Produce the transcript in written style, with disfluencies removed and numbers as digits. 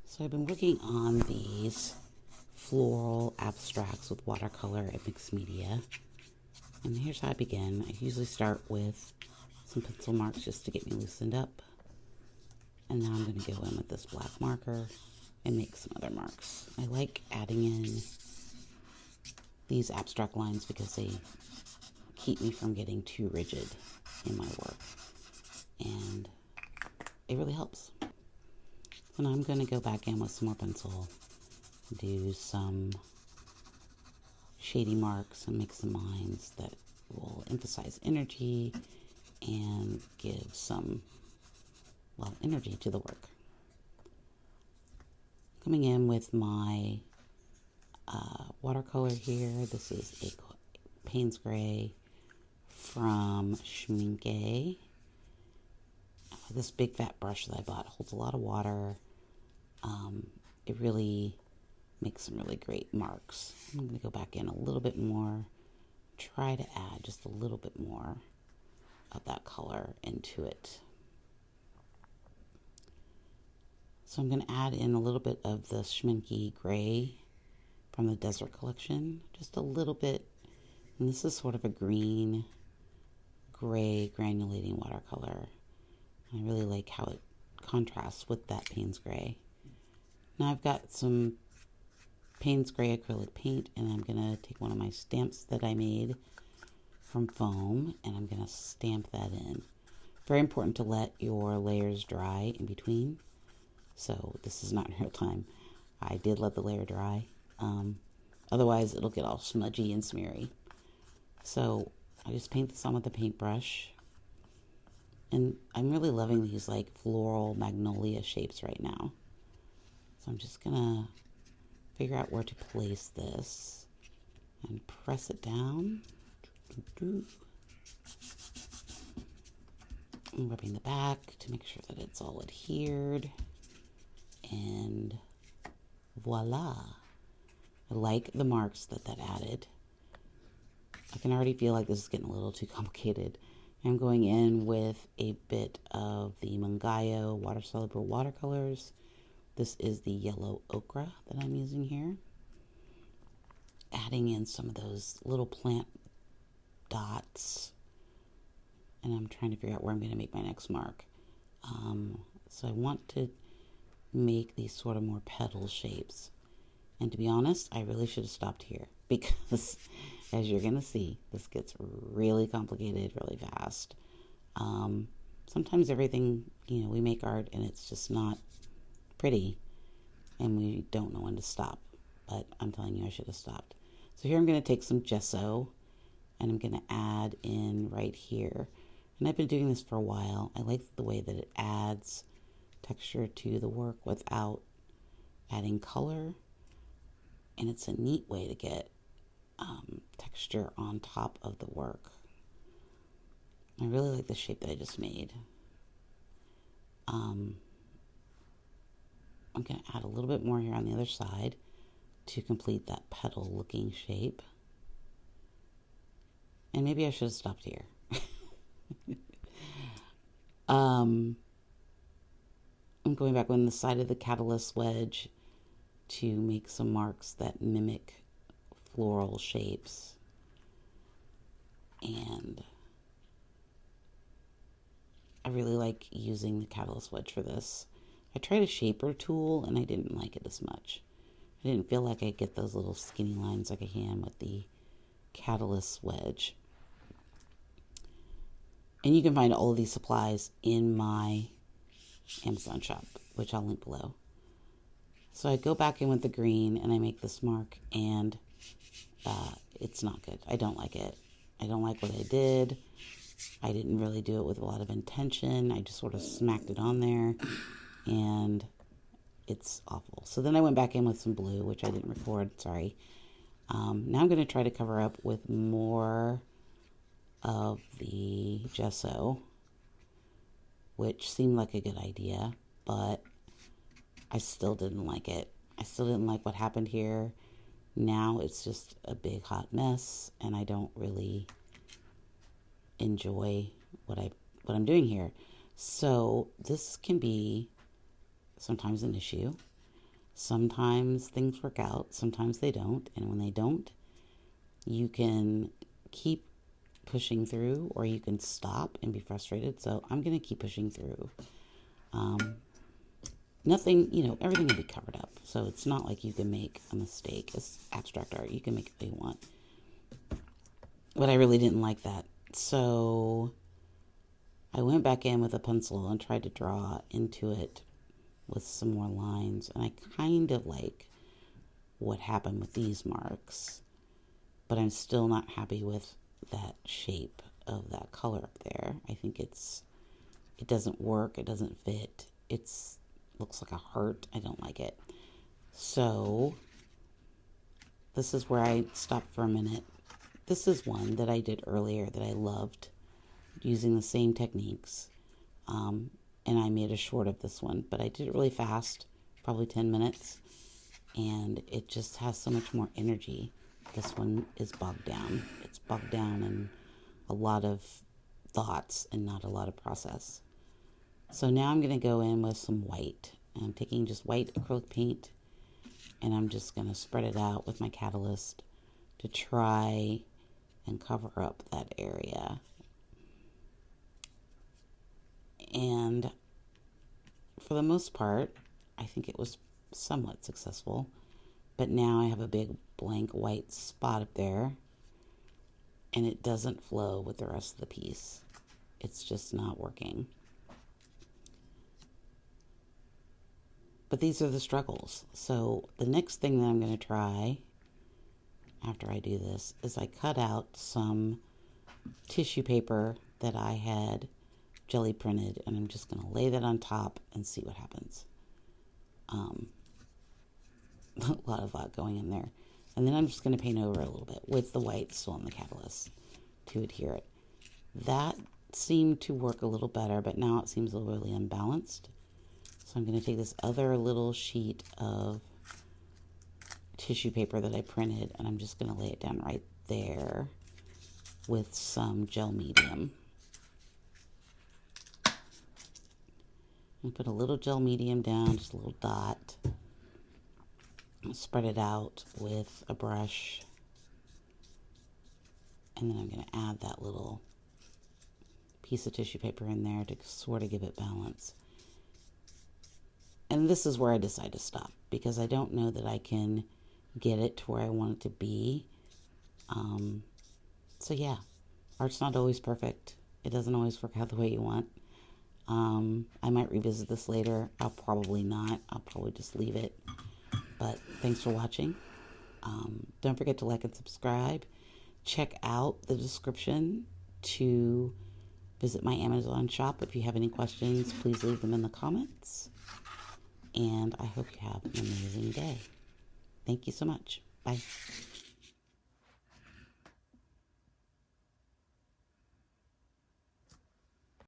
So I've been working on these floral abstracts with watercolor and mixed media. And here's how I begin. I usually start with some pencil marks just to get me loosened up. And now I'm going to go in with this black marker and make some other marks. I like adding in these abstract lines because they keep me from getting too rigid in my work. And it really helps. So now I'm going to go back in with some more pencil, do some shady marks and make some lines that will emphasize energy and give some, well, energy to the work. Coming in with my watercolor here. This is a Payne's Gray from Schmincke. This big fat brush that I bought holds a lot of water. It really makes some really great marks. I'm going to go back in a little bit more, try to add just a little bit more of that color into it. So I'm going to add in a little bit of the Schmincke Gray from the Desert Collection, just a little bit. And this is sort of a green, gray granulating watercolor. I really like how it contrasts with that Payne's Gray. Now I've got some Payne's Gray acrylic paint, and I'm going to take one of my stamps that I made from foam, and I'm going to stamp that in. Very important to let your layers dry in between. So this is not in real time. I did let the layer dry. Otherwise it'll get all smudgy and smeary. So I just paint this on with the paintbrush. And I'm really loving these like floral magnolia shapes right now. So I'm just gonna figure out where to place this and press it down. I'm rubbing the back to make sure that it's all adhered. And voila. I like the marks that added. I can already feel like this is getting a little too complicated. I'm going in with a bit of the Mangayo water-soluble watercolors. This is the yellow ochre that I'm using here. Adding in some of those little plant dots. And I'm trying to figure out where I'm going to make my next mark. So I want to make these sort of more petal shapes. And to be honest, I really should have stopped here because as you're going to see, this gets really complicated really fast. Sometimes everything, we make art and it's just not pretty and we don't know when to stop. But I'm telling you, I should have stopped. So here I'm going to take some gesso and I'm going to add in right here. And I've been doing this for a while. I like the way that it adds texture to the work without adding color. And it's a neat way to get texture on top of the work. I really like the shape that I just made. I'm going to add a little bit more here on the other side to complete that petal looking shape. And maybe I should have stopped here. I'm going back on the side of the catalyst wedge to make some marks that mimic floral shapes. And I really like using the catalyst wedge for this. I tried a shaper tool and I didn't like it as much. I didn't feel like I get those little skinny lines like I can with the catalyst wedge. And you can find all of these supplies in my Amazon shop, which I'll link below. So I go back in with the green and I make this mark and it's not good. I don't like it. I don't like what I did. I didn't really do it with a lot of intention. I just sort of smacked it on there and it's awful. So then I went back in with some blue, which I didn't record, sorry. Now I'm going to try to cover up with more of the gesso, which seemed like a good idea, but I still didn't like it. I still didn't like what happened here. Now it's just a big hot mess and I don't really enjoy what I'm doing here. So this can be sometimes an issue. Sometimes things work out, sometimes they don't. And when they don't, you can keep pushing through or you can stop and be frustrated. So I'm going to keep pushing through. Nothing, everything can be covered up. So it's not like you can make a mistake. It's abstract art. You can make it what you want. But I really didn't like that. So I went back in with a pencil and tried to draw into it with some more lines. And I kind of like what happened with these marks. But I'm still not happy with that shape of that color up there. I think it doesn't work. It doesn't fit. Looks like a heart. I don't like it. So this is where I stopped for a minute. This is one that I did earlier that I loved, using the same techniques. And I made a short of this one, but I did it really fast, probably 10 minutes. And it just has so much more energy. This one is bogged down. It's bogged down in a lot of thoughts and not a lot of process. So now I'm going to go in with some white. And I'm taking just white acrylic paint, and I'm just going to spread it out with my catalyst to try and cover up that area. And for the most part, I think it was somewhat successful. But now I have a big blank white spot up there, and it doesn't flow with the rest of the piece. It's just not working. But these are the struggles. So the next thing that I'm going to try after I do this is I cut out some tissue paper that I had jelly printed, and I'm just going to lay that on top and see what happens. A lot going in there. And then I'm just going to paint over it a little bit with the white still on the catalyst to adhere it. That seemed to work a little better, but now it seems a little really unbalanced. So I'm going to take this other little sheet of tissue paper that I printed, and I'm just going to lay it down right there with some gel medium. And put a little gel medium down, just a little dot. Spread it out with a brush. And then I'm going to add that little piece of tissue paper in there to sort of give it balance. And this is where I decide to stop, because I don't know that I can get it to where I want it to be. So yeah, art's not always perfect. It doesn't always work out the way you want. I might revisit this later. I'll probably not. I'll probably just leave it. But thanks for watching. Don't forget to like and subscribe. Check out the description to visit my Amazon shop. If you have any questions, please leave them in the comments. And I hope you have an amazing day. Thank you so much. Bye.